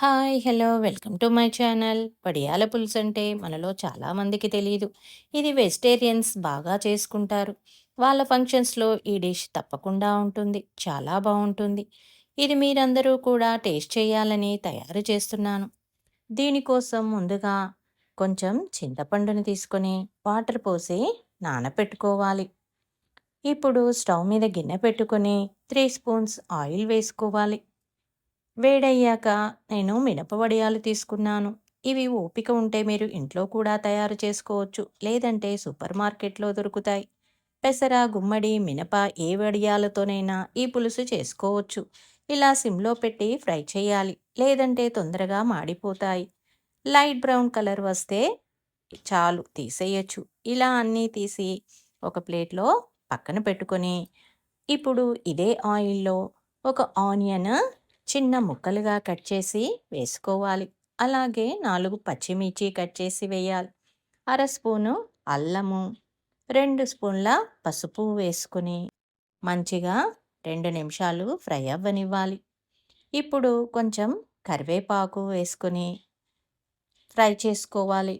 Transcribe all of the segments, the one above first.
Hi! Hello! Welcome to my channel. వడియాల పులుసు అంటే మనలో చాలామందికి తెలీదు. ఇది వెజిటేరియన్స్ బాగా చేసుకుంటారు. వాళ్ళ ఫంక్షన్స్‌లో ఈ డిష్ తప్పకుండా ఉంటుంది. చాలా బావుంటుంది. ఇది మీరందరూ కూడా టేస్ట్ చేయాలని తయారు చేస్తున్నాను. దీనికోసం ముందుగా కొంచెం చింతపండుని తీసుకొని వాటర్ పోసి నానపెట్టుకోవాలి. ఇప్పుడు స్టవ్ మీద గిన్నె పెట్టుకొని 3 స్పూన్స్ ఆయిల్ వేసుకోవాలి. వేడయ్యాక నేను మినప వడియాలు తీసుకున్నాను. ఇవి ఓపిక ఉంటే మీరు ఇంట్లో కూడా తయారు చేసుకోవచ్చు. లేదంటే సూపర్ మార్కెట్‌లో దొరుకుతాయి. పెసర, గుమ్మడి, మినప ఏ వడియాలతోనైనా ఈ పులుసు చేసుకోవచ్చు. ఇలా సిమ్‌లో పెట్టి ఫ్రై చేయాలి. లేదంటే తొందరగా మాడిపోతాయి. లైట్ బ్రౌన్ కలర్ వస్తే చాలు తీసేయొచ్చు. ఇలా అన్నీ తీసి ఒక ప్లేట్‌లో పక్కన పెట్టుకొని, ఇప్పుడు ఇదే ఆయిల్‌లో ఒక ఆనియన్ చిన్న ముక్కలుగా కట్ చేసి వేసుకోవాలి. అలాగే 4 పచ్చిమిర్చి కట్ చేసి వేయాలి. అర స్పూను అల్లము, 2 స్పూన్ల పసుపు వేసుకొని మంచిగా 2 నిమిషాలు ఫ్రై అవ్వనివ్వాలి. ఇప్పుడు కొంచెం కరివేపాకు వేసుకొని ఫ్రై చేసుకోవాలి.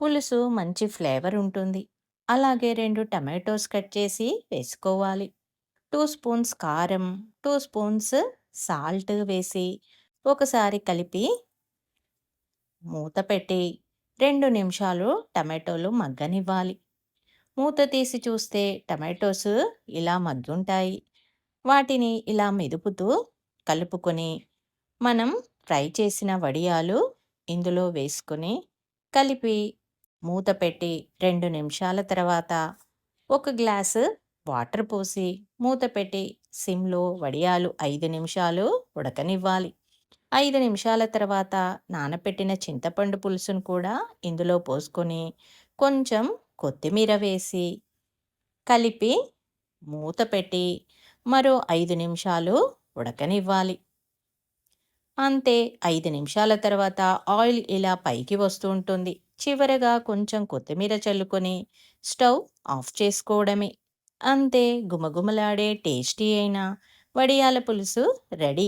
పులుసు మంచి ఫ్లేవర్ ఉంటుంది. అలాగే 2 టమాటోస్ కట్ చేసి వేసుకోవాలి. 2 స్పూన్స్ కారం, 2 స్పూన్స్ సాల్ట్ వేసి ఒకసారి కలిపి మూత పెట్టి 2 నిమిషాలు టమాటోలు మగ్గనివ్వాలి. మూత తీసి చూస్తే టమాటోస్ ఇలా మగ్గుంటాయి. వాటిని ఇలా మెదుపుతూ కలుపుకొని మనం ఫ్రై చేసిన వడియాలు ఇందులో వేసుకొని కలిపి మూత పెట్టి 2 నిమిషాల తర్వాత ఒక గ్లాసు వాటర్ పోసి మూత పెట్టి సిమ్‌లో వడియాలు 5 నిమిషాలు ఉడకనివ్వాలి. 5 నిమిషాల తర్వాత నానపెట్టిన చింతపండు పులుసును కూడా ఇందులో పోసుకొని కొంచెం కొత్తిమీర వేసి కలిపి మూత పెట్టి మరో 5 నిమిషాలు ఉడకనివ్వాలి. అంతే 5 నిమిషాల తర్వాత ఆయిల్ ఇలా పైకి వస్తూ ఉంటుంది. చివరగా కొంచెం కొత్తిమీర చల్లుకొని స్టవ్ ఆఫ్ చేసుకోవడమే. అంతే గుమగుమలాడే టేస్టీ అయిన వడియాల పులుసు రెడీ.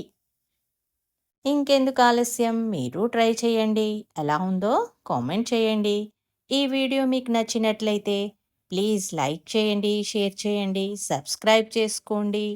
ఇంకెందుకు ఆలస్యం మీరు ట్రై చేయండి. ఎలా ఉందో కామెంట్ చేయండి. ఈ వీడియో మీకు నచ్చినట్లయితే ప్లీజ్ లైక్ చేయండి, షేర్ చేయండి, సబ్స్క్రైబ్ చేసుకోండి.